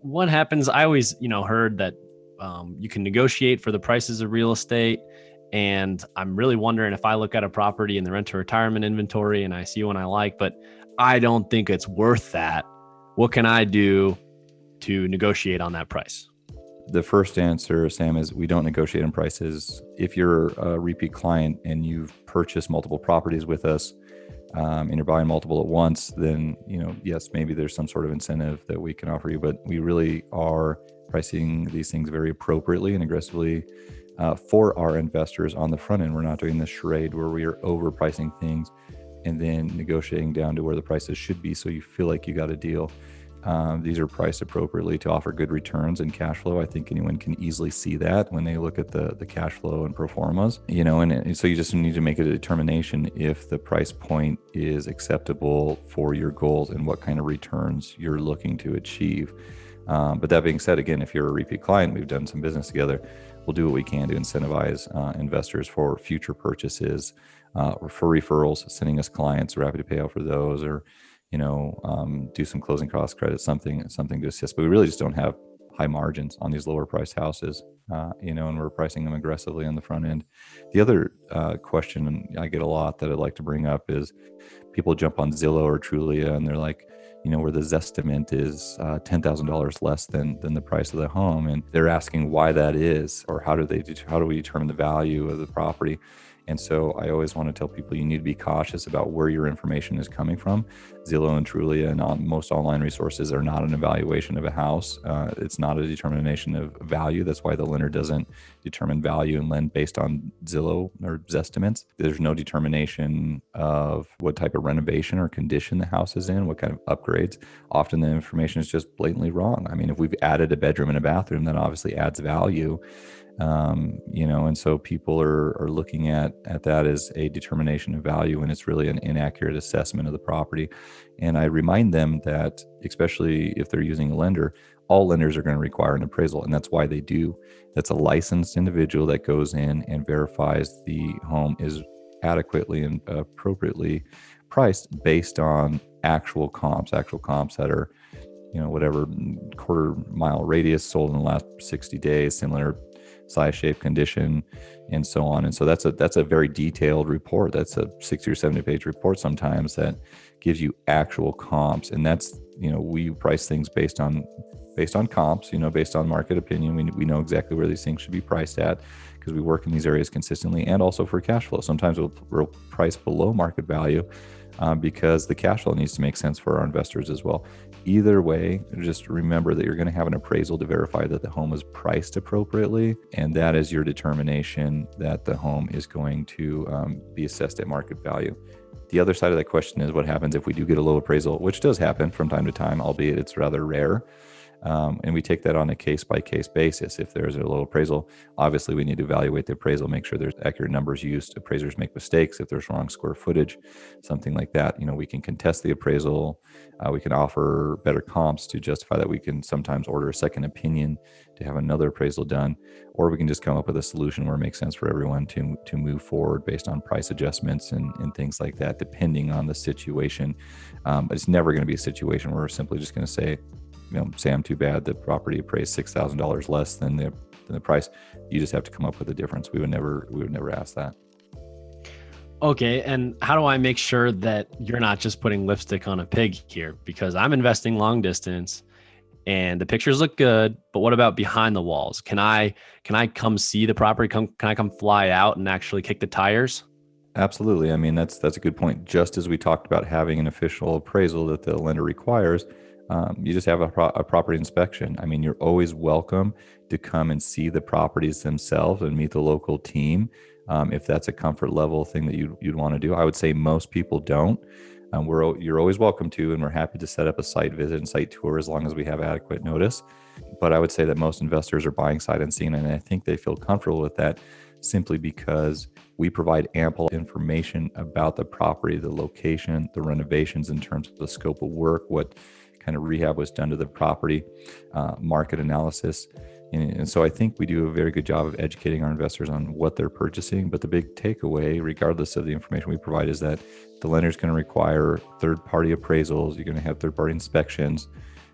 What happens? I always, heard that you can negotiate for the prices of real estate. And I'm really wondering if I look at a property in the rent to retirement inventory and I see one I like, but I don't think it's worth that. What can I do to negotiate on that price? The first answer, Sam, is we don't negotiate on prices. If you're a repeat client and you've purchased multiple properties with us, and you're buying multiple at once, then, yes, maybe there's some sort of incentive that we can offer you, but we really are pricing these things very appropriately and aggressively for our investors on the front end. We're not doing this charade where we are overpricing things and then negotiating down to where the prices should be so you feel like you got a deal. These are priced appropriately to offer good returns and cash flow. I think anyone can easily see that when they look at the cash flow and pro formas, and so you just need to make a determination if the price point is acceptable for your goals and what kind of returns you're looking to achieve. But that being said, again, if you're a repeat client, we've done some business together, we'll do what we can to incentivize investors for future purchases, or for referrals, sending us clients. We're happy to pay out for those, or do some closing cost credit, something to assist. But we really just don't have high margins on these lower priced houses, and we're pricing them aggressively on the front end. The other question I get a lot that I'd like to bring up is people jump on Zillow or Trulia and they're like, where the Zestimate is $10,000 less than the price of the home. And they're asking why that is, or how do we determine the value of the property? And so I always want to tell people you need to be cautious about where your information is coming from. Zillow and Trulia and most online resources are not an evaluation of a house. It's not a determination of value. That's why the lender doesn't determine value and lend based on Zillow or Zestimates. There's no determination of what type of renovation or condition the house is in, what kind of upgrades. Often the information is just blatantly wrong. I mean, if we've added a bedroom and a bathroom, that obviously adds value. And so people are looking at that as a determination of value, and it's really an inaccurate assessment of the property. And I remind them that, especially if they're using a lender, all lenders are going to require an appraisal, and that's why they do. That's a licensed individual that goes in and verifies the home is adequately and appropriately priced based on actual comps that are, whatever quarter mile radius, sold in the last 60 days, similar size, shape, condition, and so on. And so that's a very detailed report. That's a 60 or 70 page report sometimes that gives you actual comps. And that's, we price things based on comps, based on market opinion. We know exactly where these things should be priced at because we work in these areas consistently, and also for cash flow. Sometimes we'll price below market value because the cash flow needs to make sense for our investors as well. Either way, just remember that you're going to have an appraisal to verify that the home is priced appropriately, and that is your determination that the home is going to be assessed at market value. The other side of that question is what happens if we do get a low appraisal, which does happen from time to time, albeit it's rather rare. And we take that on a case-by-case basis. If there's a low appraisal, obviously we need to evaluate the appraisal, make sure there's accurate numbers used. Appraisers make mistakes if there's wrong square footage, something like that. We can contest the appraisal. We can offer better comps to justify that. We can sometimes order a second opinion to have another appraisal done, or we can just come up with a solution where it makes sense for everyone to move forward based on price adjustments and things like that, depending on the situation. But it's never going to be a situation where we're simply just going to say, Sam, too bad the property appraised $6,000 less than the price. You just have to come up with a difference. We would never ask that. Okay. And how do I make sure that you're not just putting lipstick on a pig here? Because I'm investing long distance and the pictures look good, but what about behind the walls? Can I come see the property? Can I come fly out and actually kick the tires? Absolutely. I mean, that's a good point. Just as we talked about having an official appraisal that the lender requires, you just have a property inspection. I mean, you're always welcome to come and see the properties themselves and meet the local team. If that's a comfort level thing that you'd want to do. I would say most people don't. You're always welcome to, and we're happy to set up a site visit and site tour as long as we have adequate notice. But I would say that most investors are buying sight unseen, and I think they feel comfortable with that simply because we provide ample information about the property, the location, the renovations in terms of the scope of work, what kind of rehab was done to the property, market analysis. And so I think we do a very good job of educating our investors on what they're purchasing. But the big takeaway, regardless of the information we provide, is that the lender is going to require third-party appraisals. You're going to have third-party inspections.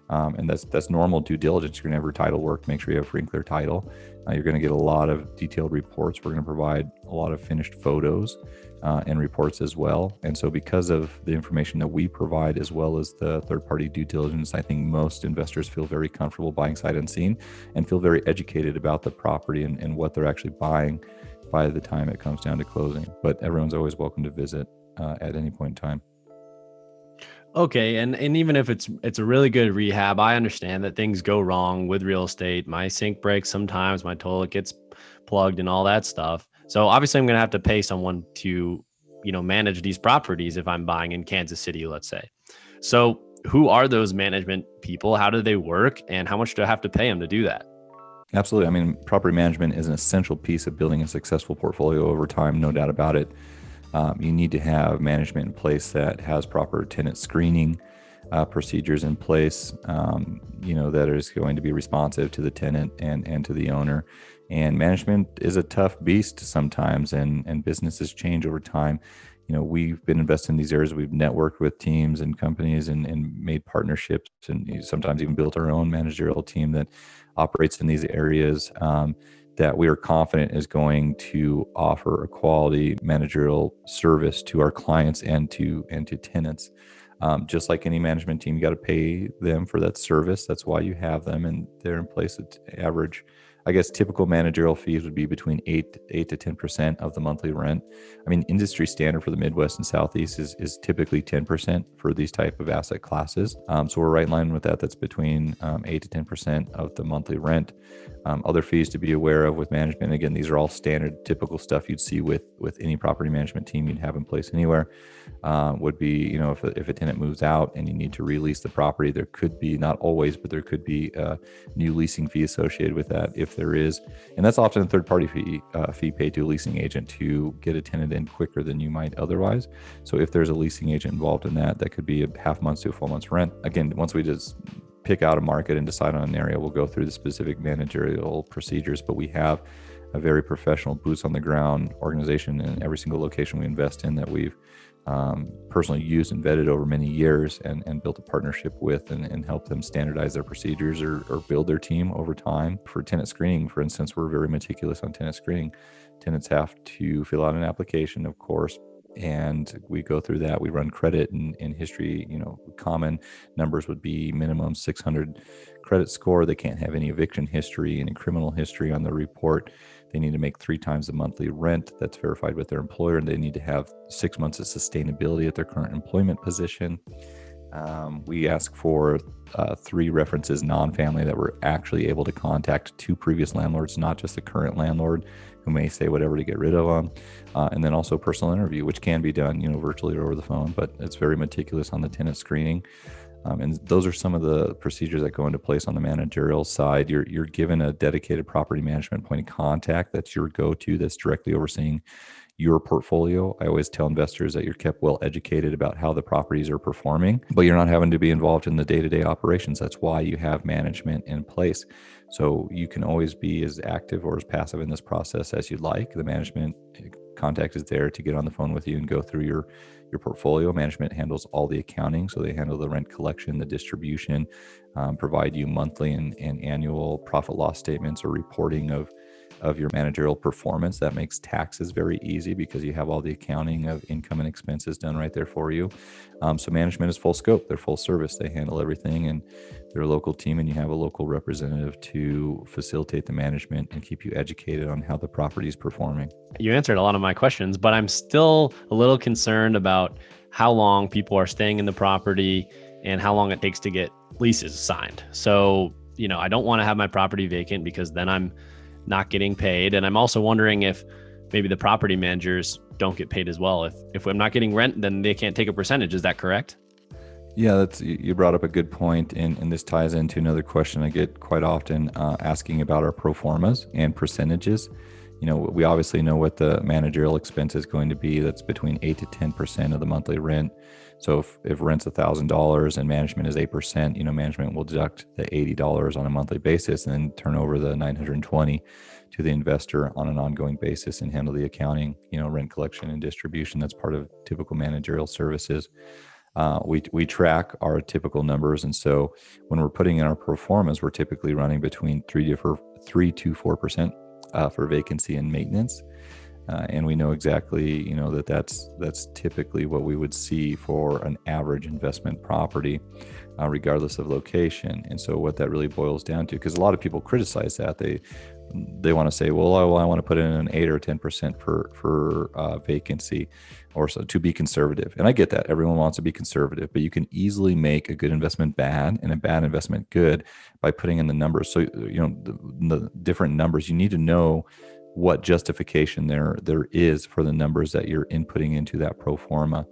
And that's normal due diligence. You're going to have your title work, make sure you have free and clear title. You're going to get a lot of detailed reports. We're going to provide a lot of finished photos and reports as well. And so because of the information that we provide, as well as the third-party due diligence, I think most investors feel very comfortable buying sight unseen and feel very educated about the property and what they're actually buying by the time it comes down to closing. But everyone's always welcome to visit at any point in time. Okay, and even if it's a really good rehab, I understand that things go wrong with real estate. My sink breaks sometimes, my toilet gets plugged and all that stuff. So obviously I'm going to have to pay someone to, manage these properties if I'm buying in Kansas City, let's say. So who are those management people? How do they work? And how much do I have to pay them to do that? Absolutely. I mean, property management is an essential piece of building a successful portfolio over time, no doubt about it. You need to have management in place that has proper tenant screening procedures in place, that is going to be responsive to the tenant and to the owner. And management is a tough beast sometimes, and businesses change over time. We've been invested in these areas. We've networked with teams and companies and made partnerships, and sometimes even built our own managerial team that operates in these areas. That we are confident is going to offer a quality managerial service to our clients and to tenants. Just like any management team, you got to pay them for that service. That's why you have them, and they're in place at average. I guess typical managerial fees would be between 8 to 10% of the monthly rent. I mean, industry standard for the Midwest and Southeast is typically 10% for these type of asset classes. So we're right in line with that. That's between 8 to 10% of the monthly rent. Other fees to be aware of with management. Again, these are all standard, typical stuff you'd see with any property management team you'd have in place anywhere. Would be, if a tenant moves out and you need to release the property, there could be, not always, but there could be a new leasing fee associated with that if there is. And that's often a third-party fee paid to a leasing agent to get a tenant in quicker than you might otherwise. So if there's a leasing agent involved in that, that could be a half month's to a full month's rent. Again, once we just pick out a market and decide on an area, we'll go through the specific managerial procedures, but we have a very professional boots on the ground organization in every single location we invest in that we've personally used and vetted over many years and built a partnership with and help them standardize their procedures or build their team over time. For tenant screening, for instance, we're very meticulous on tenant screening. Tenants have to fill out an application, of course, and we go through that. We run credit and history. Common numbers would be minimum 600 credit score. They can't have any eviction history, any criminal history on the report. They need to make 3 times the monthly rent that's verified with their employer, and they need to have 6 months of sustainability at their current employment position. We ask for 3 references, non-family, that we're actually able to contact 2 previous landlords, not just the current landlord who may say whatever to get rid of them. And then also personal interview, which can be done, virtually or over the phone, but it's very meticulous on the tenant screening. And those are some of the procedures that go into place on the managerial side. You're given a dedicated property management point of contact that's your go-to, that's directly overseeing your portfolio. I always tell investors that you're kept well educated about how the properties are performing, but you're not having to be involved in the day-to-day operations. That's why you have management in place. So you can always be as active or as passive in this process as you'd like. The management contact is there to get on the phone with you and go through your portfolio. Management handles all the accounting, so they handle the rent collection, the distribution, provide you monthly and annual profit loss statements or reporting of your managerial performance. That makes taxes very easy because you have all the accounting of income and expenses done right there for you. So management is full scope. They're full service. They handle everything, and they're a local team, and you have a local representative to facilitate the management and keep you educated on how the property is performing. You answered a lot of my questions, but I'm still a little concerned about how long people are staying in the property and how long it takes to get leases signed. So, I don't want to have my property vacant because then I'm not getting paid. And I'm also wondering if maybe the property managers don't get paid as well. If I'm not getting rent, then they can't take a percentage. Is that correct? Yeah, you brought up a good point, and this ties into another question I get quite often, asking about our pro formas and percentages. We obviously know what the managerial expense is going to be. That's between 8 to 10% of the monthly rent. So if rent's $1,000 and management is 8%, management will deduct the $80 on a monthly basis and then turn over the $920 to the investor on an ongoing basis and handle the accounting, rent collection and distribution. That's part of typical managerial services. We track our typical numbers, and so when we're putting in our pro formas, we're typically running between 3 to 4% for vacancy and maintenance, and we know exactly that's typically what we would see for an average investment property, regardless of location. And so what that really boils down to, because a lot of people criticize that, they want to say, well, I want to put in an 8 or 10% for vacancy, or so, to be conservative. And I get that. Everyone wants to be conservative, but you can easily make a good investment bad and a bad investment good by putting in the numbers. So, the different numbers, you need to know what justification there is for the numbers that you're inputting into that pro forma.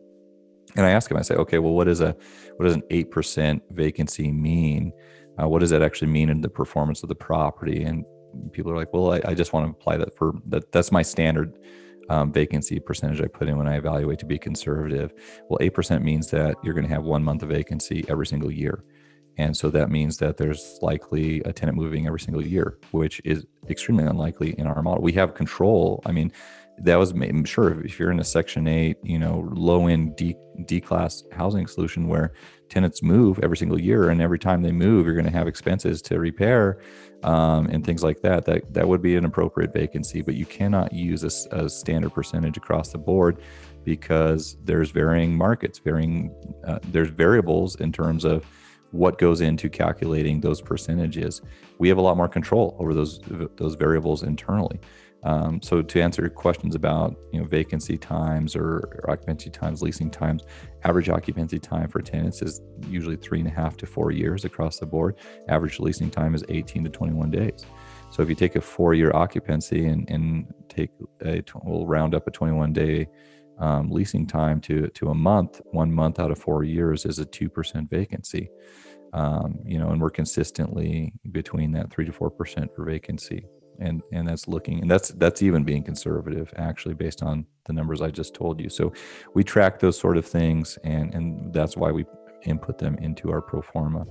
And I ask him, I say, okay, well, what does an 8% vacancy mean? What does that actually mean in the performance of the property? And people are like, well, I just want to apply that for that. That's my standard vacancy percentage I put in when I evaluate to be conservative. Well, 8% means that you're going to have 1 month of vacancy every single year. And so that means that there's likely a tenant moving every single year, which is extremely unlikely in our model. We have control. I mean, I'm sure if you're in a Section 8, low-end D-class housing solution where tenants move every single year, and every time they move, you're going to have expenses to repair and things like that. That would be an appropriate vacancy, but you cannot use a standard percentage across the board, because there's varying markets, there's variables in terms of what goes into calculating those percentages. We have a lot more control over those variables internally. So to answer your questions about vacancy times or occupancy times, leasing times, average occupancy time for tenants is usually 3.5 to 4 years across the board. Average leasing time is 18 to 21 days. So if you take a 4-year occupancy and we'll round up a 21-day leasing time to a month, 1 month out of 4 years is a 2% vacancy. And we're consistently between that 3 to 4% for vacancy. And that's even being conservative, actually, based on the numbers I just told you. So we track those sort of things, and that's why we input them into our pro forma.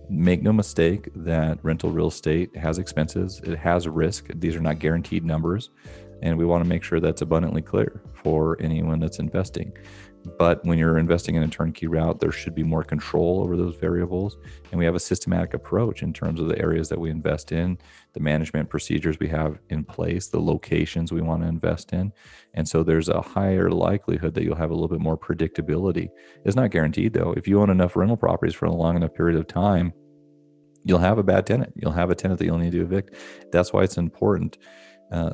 Make no mistake that rental real estate has expenses. It has risk. These are not guaranteed numbers, and we want to make sure that's abundantly clear for anyone that's investing. But when you're investing in a turnkey route, there should be more control over those variables. And we have a systematic approach in terms of the areas that we invest in, the management procedures we have in place, the locations we want to invest in. And so there's a higher likelihood that you'll have a little bit more predictability. It's not guaranteed, though. If you own enough rental properties for a long enough period of time, you'll have a bad tenant. You'll have a tenant that you'll need to evict. That's why it's important,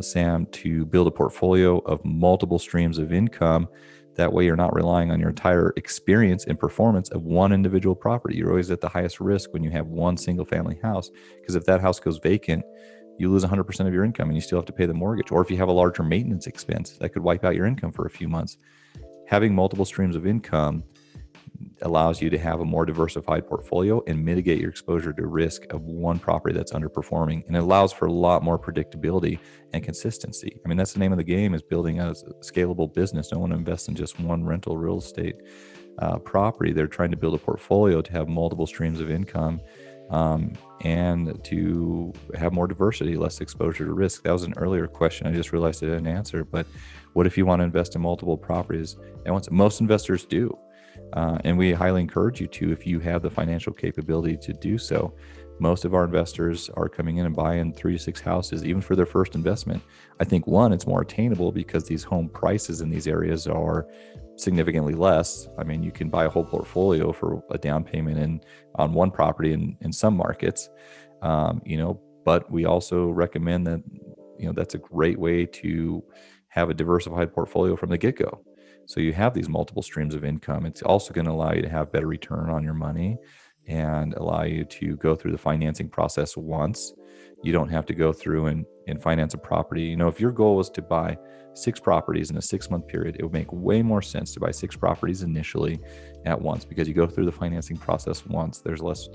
Sam, to build a portfolio of multiple streams of income. That way you're not relying on your entire experience and performance of one individual property. You're always at the highest risk when you have one single family house, because if that house goes vacant, you lose 100% of your income and you still have to pay the mortgage. Or if you have a larger maintenance expense, that could wipe out your income for a few months. Having multiple streams of income allows you to have a more diversified portfolio and mitigate your exposure to risk of one property that's underperforming. And it allows for a lot more predictability and consistency. I mean, that's the name of the game, is building a scalable business. No one invests in just one rental real estate property. They're trying to build a portfolio to have multiple streams of income and to have more diversity, less exposure to risk. That was an earlier question. I just realized I didn't answer. But what if you want to invest in multiple properties? And most investors do. And we highly encourage you to, if you have the financial capability to do so. Most of our investors are coming in and buying 3 to 6 houses, even for their first investment. I think, one, it's more attainable because these home prices in these areas are significantly less. I mean, you can buy a whole portfolio for a down payment on one property in some markets, but we also recommend that, that's a great way to have a diversified portfolio from the get-go. So you have these multiple streams of income. It's also going to allow you to have better return on your money and allow you to go through the financing process once. You don't have to go through and finance a property. If your goal was to buy 6 properties in a 6-month period, it would make way more sense to buy 6 properties initially at once, because you go through the financing process once. There's less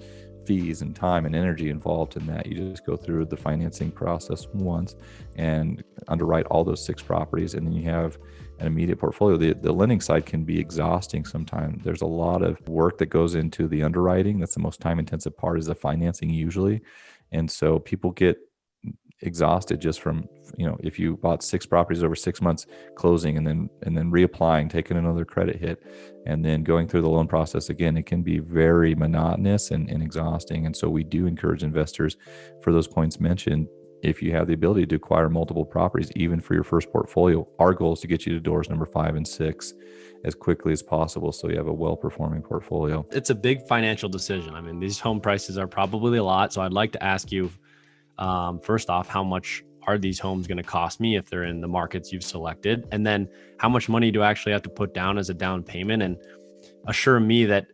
fees and time and energy involved in that. You just go through the financing process once and underwrite all those 6 properties, and then you have an immediate portfolio. The lending side can be exhausting sometimes. There's a lot of work that goes into the underwriting. That's the most time intensive part, is the financing usually. And so people get exhausted just from, if you bought 6 properties over 6 months, closing and then reapplying, taking another credit hit, and then going through the loan process again. It can be very monotonous and exhausting. And so we do encourage investors, for those points mentioned, if you have the ability to acquire multiple properties, even for your first portfolio, our goal is to get you to doors number 5 and 6 as quickly as possible, so you have a well-performing portfolio. It's a big financial decision. I mean, these home prices are probably a lot. So I'd like to ask you, first off, how much are these homes going to cost me if they're in the markets you've selected? And then how much money do I actually have to put down as a down payment, and assure me that,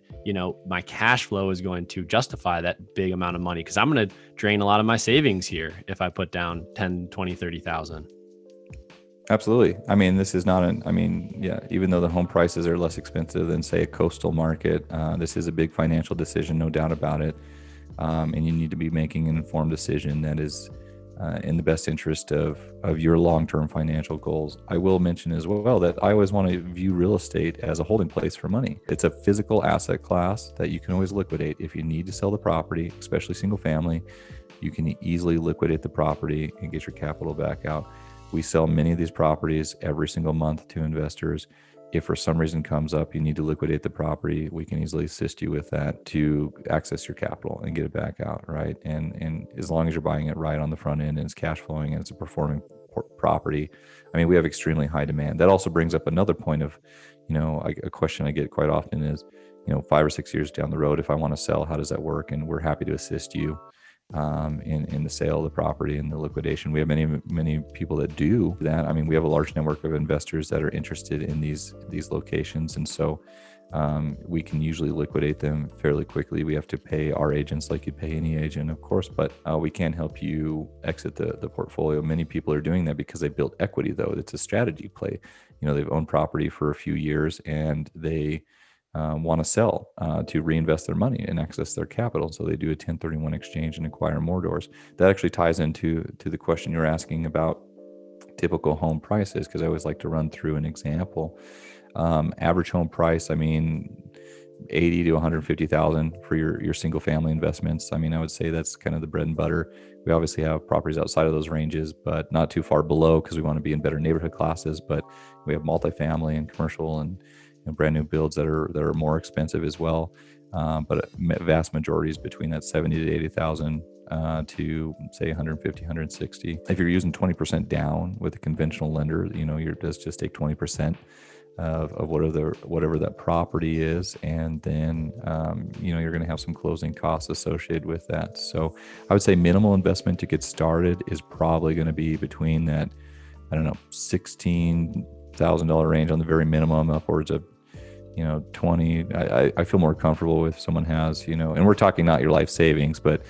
my cash flow is going to justify that big amount of money? Because I'm going to drain a lot of my savings here if I put down 10, 20, 30,000. Absolutely. I mean, this is not even though the home prices are less expensive than, say, a coastal market, this is a big financial decision, no doubt about it. And you need to be making an informed decision that is in the best interest of your long-term financial goals. I will mention as well that I always want to view real estate as a holding place for money. It's a physical asset class that you can always liquidate. If you need to sell the property, especially single family, you can easily liquidate the property and get your capital back out. We sell many of these properties every single month to investors. If for some reason comes up, you need to liquidate the property, we can easily assist you with that to access your capital and get it back out, right? And as long as you're buying it right on the front end and it's cash flowing and it's a performing property, I mean, we have extremely high demand. That also brings up another point of, a question I get quite often is, 5 or 6 years down the road, if I want to sell, how does that work? And we're happy to assist you in the sale of the property and the liquidation. We have many people that do that. I mean, we have a large network of investors that are interested in these locations, and so we can usually liquidate them fairly quickly. We have to pay our agents like you'd pay any agent, of course, but we can help you exit the portfolio. Many people are doing that because they built equity, though. It's a strategy play. They've owned property for a few years and they want to sell to reinvest their money and access their capital. So they do a 1031 exchange and acquire more doors. That actually ties into the question you're asking about typical home prices, because I always like to run through an example. Average home price, I mean, 80 to 150,000 for your single family investments. I mean, I would say that's kind of the bread and butter. We obviously have properties outside of those ranges, but not too far below, because we want to be in better neighborhood classes. But we have multifamily and commercial and brand new builds that are more expensive as well. But a vast majority is between that 70 to 80,000 to say 150, 160. If you're using 20% down with a conventional lender, does just take 20% of whatever that property is, and then you're going to have some closing costs associated with that. So I would say minimal investment to get started is probably going to be between that, $16,000 range on the very minimum, upwards of 20. I feel more comfortable if someone has, and we're talking not your life savings, but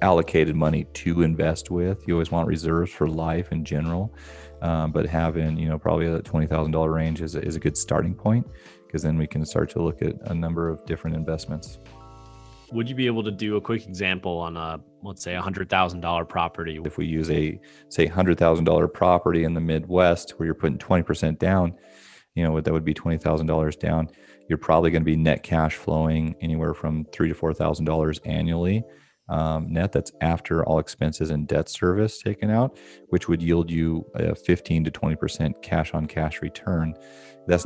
allocated money to invest with. You always want reserves for life in general, but having probably a $20,000 range is a good starting point, because then we can start to look at a number of different investments. Would you be able to do a quick example on let's say $100,000 property? If we use a $100,000 property in the Midwest where you're putting 20% down, that would be $20,000 down. You're probably going to be net cash flowing anywhere from $3,000 to $4,000 annually. Net, that's after all expenses and debt service taken out, which would yield you a 15 to 20% cash on cash return. That's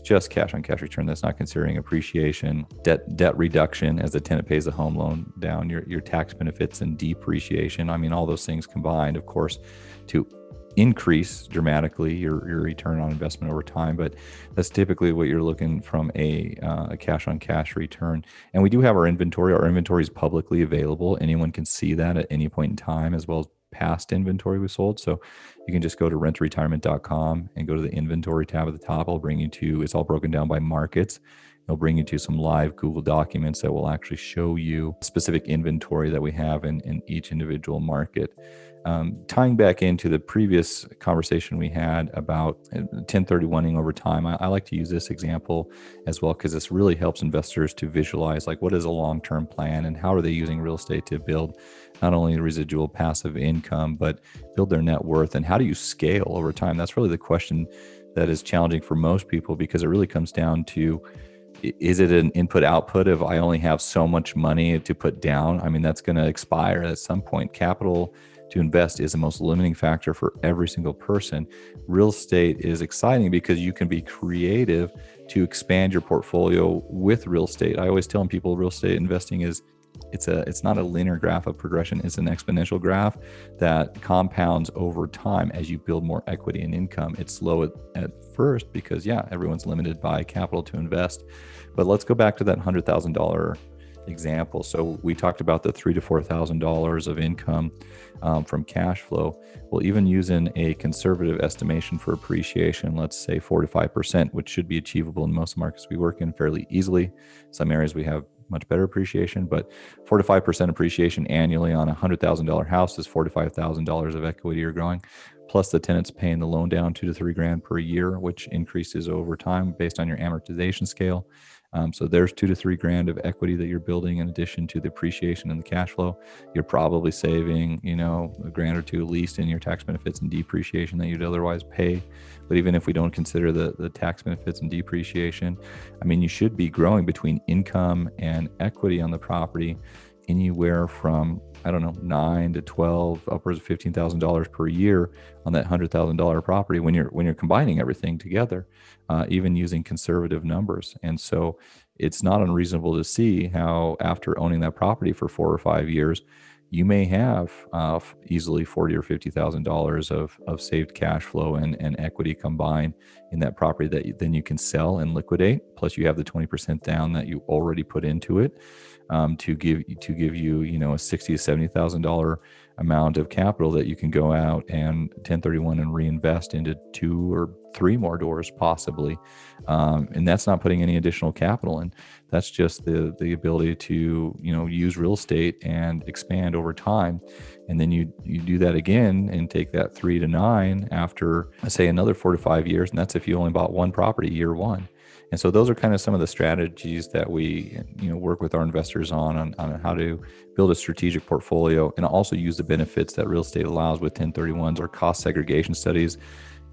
just cash on cash return. That's not considering appreciation, debt reduction as the tenant pays the home loan down, your tax benefits and depreciation. I mean, all those things combined, of course, to increase dramatically your return on investment over time. But that's typically what you're looking from a cash on cash return. And we do have our inventory. Our inventory is publicly available. Anyone can see that at any point in time, as well as past inventory we sold. So you can just go to rentretirement.com and go to the inventory tab at the top. It'll bring you to, it's all broken down by markets. It'll bring you to some live Google documents that will actually show you specific inventory that we have in each individual market. Tying back into the previous conversation we had about 1031ing over time, I like to use this example as well, because this really helps investors to visualize like what is a long-term plan and how are they using real estate to build not only residual passive income, but build their net worth, and how do you scale over time? That's really the question that is challenging for most people, because it really comes down to, is it an input output of I only have so much money to put down? I mean, that's going to expire at some point. Capital to invest is the most limiting factor for every single person. Real estate is exciting because you can be creative to expand your portfolio with real estate. I always tell people real estate investing is, it's not a linear graph of progression. It's an exponential graph that compounds over time as you build more equity and income. It's slow at first because everyone's limited by capital to invest. But let's go back to that $100,000 example. So we talked about the $3,000 to $4,000 of income from cash flow. Well, even using a conservative estimation for appreciation, let's say 4 to 5%, which should be achievable in most markets we work in fairly easily. Some areas we have much better appreciation, but 4 to 5% appreciation annually on a $100,000 house is $4,000 to $5,000 of equity you're growing. Plus the tenant's paying the loan down $2,000 to $3,000 per year, which increases over time based on your amortization scale. So there's $2,000 to $3,000 of equity that you're building in addition to the appreciation and the cash flow. You're probably saving, $1,000 or $2,000 at least in your tax benefits and depreciation that you'd otherwise pay. But even if we don't consider the tax benefits and depreciation, I mean, you should be growing between income and equity on the property anywhere from, $9,000 to $12,000, upwards of $15,000 per year on that $100,000 property when you're combining everything together, even using conservative numbers. And so it's not unreasonable to see how after owning that property for 4 or 5 years, you may have easily $40,000 or $50,000 of saved cash flow and equity combined in that property that then you can sell and liquidate. Plus, you have the 20% down that you already put into it to give you, a $60,000 to $70,000 amount of capital that you can go out and 1031 and reinvest into 2 or 3 more doors possibly. And that's not putting any additional capital in. That's just the ability to, use real estate and expand over time. And then you do that again and take that 3 to 9 after, say, another 4 to 5 years. And that's if you only bought one property year one. And so those are kind of some of the strategies that we, work with our investors on how to build a strategic portfolio and also use the benefits that real estate allows with 1031s or cost segregation studies.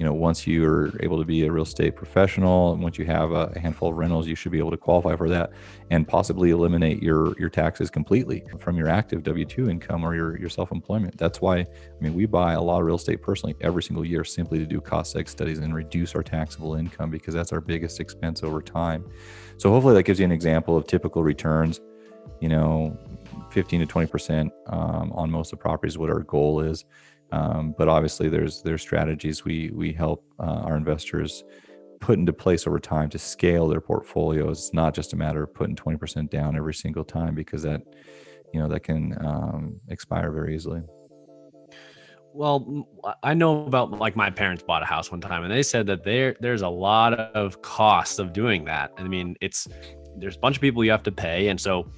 Once you're able to be a real estate professional and once you have a handful of rentals, you should be able to qualify for that and possibly eliminate your taxes completely from your active W-2 income or your self-employment. That's why, we buy a lot of real estate personally every single year simply to do cost seg studies and reduce our taxable income because that's our biggest expense over time. So hopefully that gives you an example of typical returns, 15 to 20% on most of the properties, what our goal is. But obviously there's strategies we help our investors put into place over time to scale their portfolios. It's not just a matter of putting 20% down every single time because that can expire very easily. Well, I know about, like, my parents bought a house one time and they said that there's a lot of costs of doing that. There's a bunch of people you have to pay. And so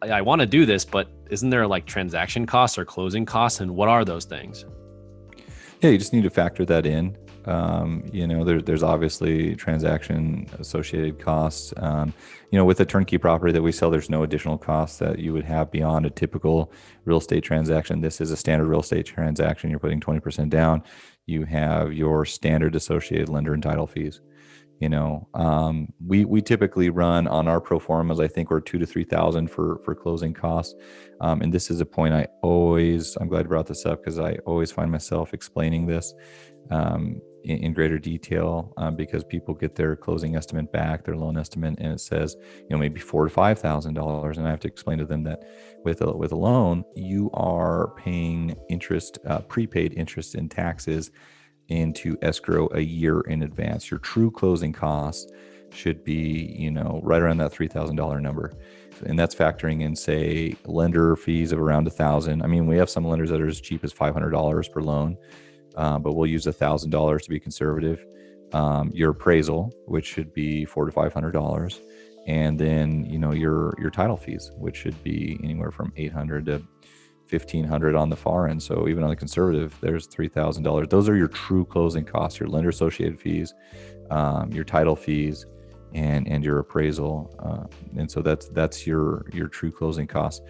I want to do this, but isn't there like transaction costs or closing costs? And what are those things? Yeah, you just need to factor that in. There's obviously transaction associated costs. With a turnkey property that we sell, there's no additional costs that you would have beyond a typical real estate transaction. This is a standard real estate transaction. You're putting 20% down. You have your standard associated lender and title fees. We typically run on our pro formas, I think we're $2,000 to $3,000 for closing costs. And this is a point I'm glad you brought this up because I always find myself explaining this in greater detail because people get their closing estimate back, their loan estimate, and it says, maybe $4,000 to $5,000. And I have to explain to them that with a loan, you are paying interest, prepaid interest and taxes into escrow a year in advance. Your true closing costs should be, right around that $3,000 number. And that's factoring in, say, lender fees of around $1,000. We have some lenders that are as cheap as $500 per loan, but we'll use $1,000 to be conservative. Your appraisal, which should be $400 to $500. And then, your title fees, which should be anywhere from $800 to $1,500 on the far end. So even on the conservative, there's $3,000. Those are your true closing costs, your lender associated fees, your title fees, and your appraisal. And so that's your true closing costs.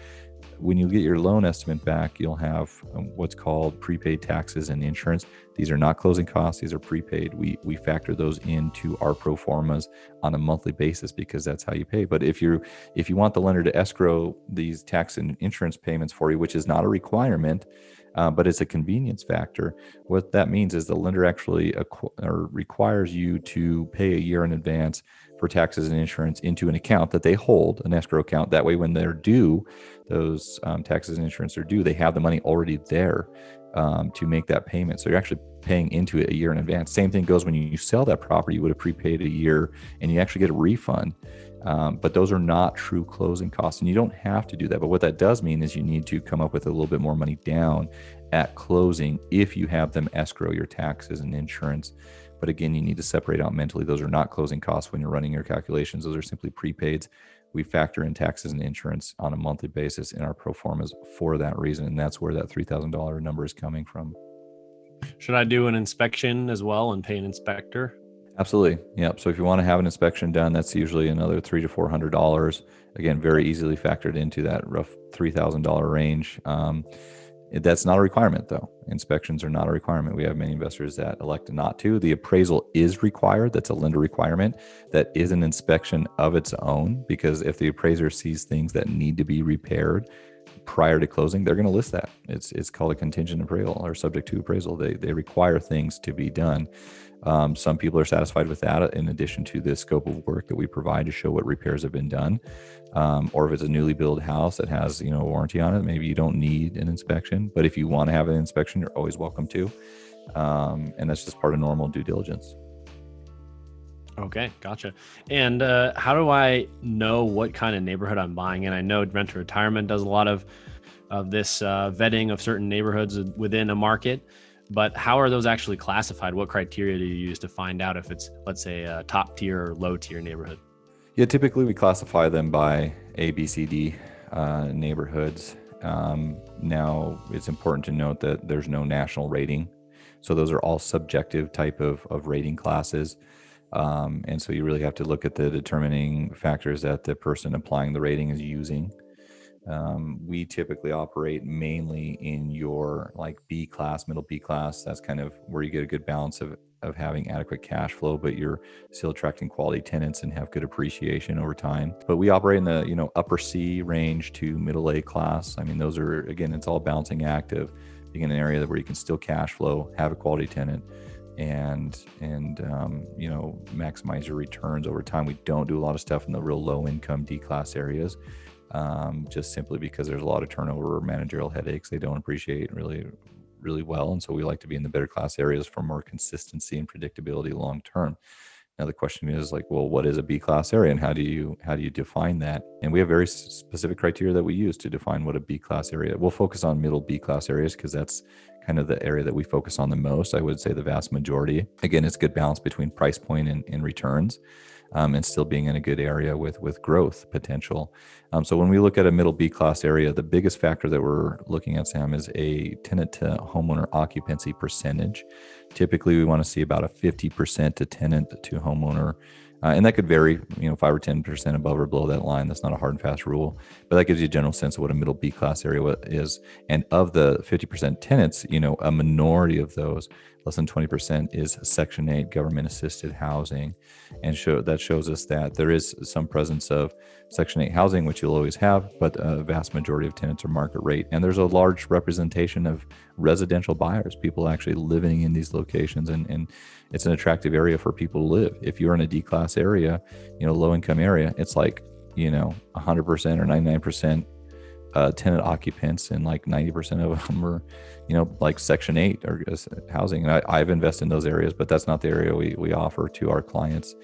When you get your loan estimate back, you'll have what's called prepaid taxes and insurance. These are not closing costs. These are prepaid. We factor those into our pro formas on a monthly basis because that's how you pay. But if you want the lender to escrow these tax and insurance payments for you, which is not a requirement, but it's a convenience factor, what that means is the lender actually requires you to pay a year in advance for taxes and insurance into an account that they hold, an escrow account. That way, when they're due, those taxes and insurance are due, they have the money already there to make that payment. So you're actually paying into it a year in advance. Same thing goes when you sell that property. You would have prepaid a year and you actually get a refund. But those are not true closing costs, and you don't have to do that. But what that does mean is you need to come up with a little bit more money down at closing if you have them escrow your taxes and insurance. But again, you need to separate out mentally. Those are not closing costs when you're running your calculations. Those are simply prepaids. We factor in taxes and insurance on a monthly basis in our pro formas for that reason. And that's where that $3,000 number is coming from. Should I do an inspection as well and pay an inspector? Absolutely. Yeah. So if you want to have an inspection done, that's usually another $300 to $400. Again, very easily factored into that rough $3,000 range. That's not a requirement, though. Inspections are not a requirement. We have many investors that elect not to. The appraisal is required. That's a lender requirement. That is an inspection of its own, because if the appraiser sees things that need to be repaired prior to closing, they're going to list that. It's called a contingent appraisal or subject to appraisal. They require things to be done. Some people are satisfied with that in addition to the scope of work that we provide to show what repairs have been done. Or if it's a newly built house that has, a warranty on it, maybe you don't need an inspection, but if you want to have an inspection, you're always welcome to. And that's just part of normal due diligence. Okay, gotcha. And how do I know what kind of neighborhood I'm buying in? I know Rent to Retirement does a lot of this vetting of certain neighborhoods within a market, but how are those actually classified? What criteria do you use to find out if it's, let's say, a top tier or low tier neighborhood? Yeah, typically we classify them by A, B, C, D neighborhoods. Now, it's important to note that there's no national rating. So those are all subjective type of rating classes. And so you really have to look at the determining factors that the person applying the rating is using. We typically operate mainly in your like B class, middle B class. That's kind of where you get a good balance of having adequate cash flow, but you're still attracting quality tenants and have good appreciation over time. But we operate in the upper C range to middle A class. I mean, those are, again, it's all balancing act of being in an area where you can still cash flow, have a quality tenant, and maximize your returns over time. We don't do a lot of stuff in the real low income D class areas, just simply because there's a lot of turnover or managerial headaches they don't appreciate really well. And so we like to be in the better class areas for more consistency and predictability long term. Now the question is like, well, what is a B class area and how do you define that? And we have very specific criteria that we use to define what a B class area. We'll focus on middle B class areas because that's kind of the area that we focus on the most. I would say the vast majority. Again, it's a good balance between price point and returns. And still being in a good area with growth potential. So when we look at a middle B class area, the biggest factor that we're looking at, Sam, is a tenant to homeowner occupancy percentage. Typically, we want to see about a 50% to tenant to homeowner. And that could vary, 5 or 10% above or below that line. That's not a hard and fast rule, but that gives you a general sense of what a middle B class area is. And of the 50% tenants, a minority of those, less than 20%, is Section 8 government assisted housing. And that shows us that there is some presence of Section 8 housing, which you'll always have, but a vast majority of tenants are market rate. And there's a large representation of residential buyers, people actually living in these locations. And it's an attractive area for people to live. If you're in a D class area, low income area, it's like, 100% or 99% tenant occupants, and like 90% of them are, like Section 8 or housing. And I've invested in those areas, but that's not the area we offer to our clients,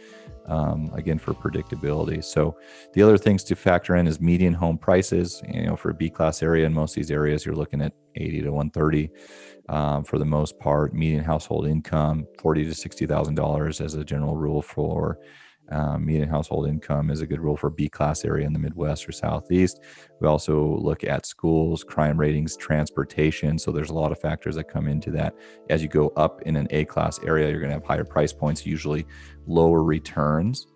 again, for predictability. So the other things to factor in is median home prices. For a B class area, in most of these areas, you're looking at 80 to 130 for the most part. Median household income, $40,000 to $60,000 as a general rule for Median household income is a good rule for B class area in the Midwest or Southeast. We also look at schools, crime ratings, transportation. So there's a lot of factors that come into that. As you go up in an A class area, you're going to have higher price points, usually lower returns,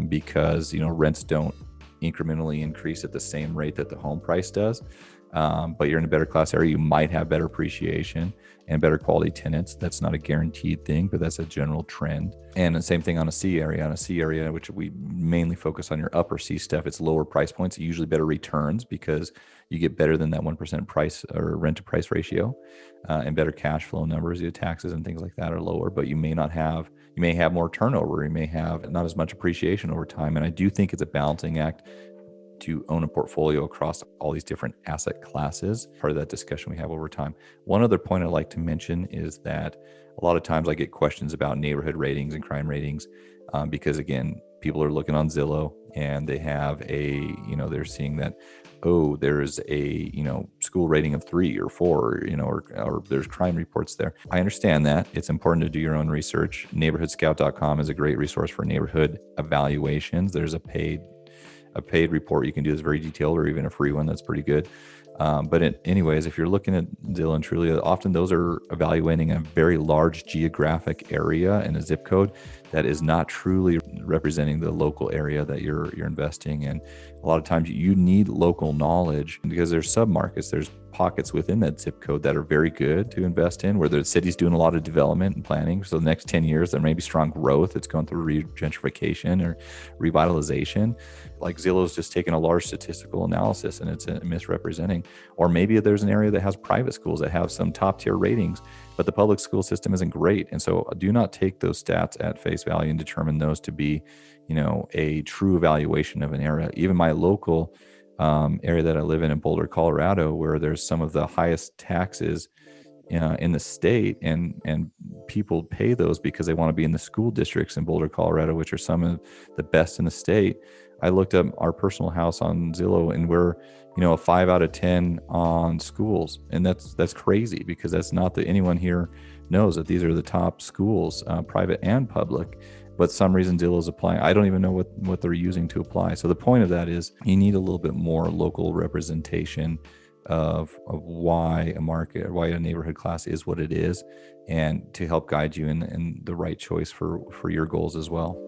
because rents don't incrementally increase at the same rate that the home price does. But you're in a better class area, you might have better appreciation and better quality tenants. That's not a guaranteed thing, but that's a general trend. And the same thing on a C area. On a C area, which we mainly focus on your upper C stuff, it's lower price points, usually better returns because you get better than that 1% price or rent to price ratio, and better cash flow numbers. Your taxes and things like that are lower, but you may have more turnover. You may have not as much appreciation over time. And I do think it's a balancing act to own a portfolio across all these different asset classes, part of that discussion we have over time. One other point I'd like to mention is that a lot of times I get questions about neighborhood ratings and crime ratings, because again, people are looking on Zillow and they have they're seeing that, oh, there's a, school rating of 3 or 4, or there's crime reports there. I understand that. It's important to do your own research. Neighborhoodscout.com is a great resource for neighborhood evaluations. There's a paid report you can do that's very detailed, or even a free one that's pretty good. But anyways, if you're looking at Zillow and Trulia, often those are evaluating a very large geographic area and a zip code that is not truly representing the local area that you're investing in. A lot of times you need local knowledge because there's submarkets, there's pockets within that zip code that are very good to invest in, where the city's doing a lot of development and planning. So the next 10 years, there may be strong growth. It's going through gentrification or revitalization. Like Zillow's just taking a large statistical analysis and it's misrepresenting. Or maybe there's an area that has private schools that have some top tier ratings, but the public school system isn't great. And so do not take those stats at face value and determine those to be, a true evaluation of an area. Even my local area that I live in Boulder, Colorado, where there's some of the highest taxes in the state, and people pay those because they want to be in the school districts in Boulder, Colorado, which are some of the best in the state. I looked up our personal house on Zillow, and we're a 5 out of 10 on schools, and that's crazy because that's not that anyone here knows that these are the top schools, private and public. But some reason Zillow is applying. I don't even know what they're using to apply. So the point of that is you need a little bit more local representation of why a market or why a neighborhood class is what it is, and to help guide you in the right choice for your goals as well.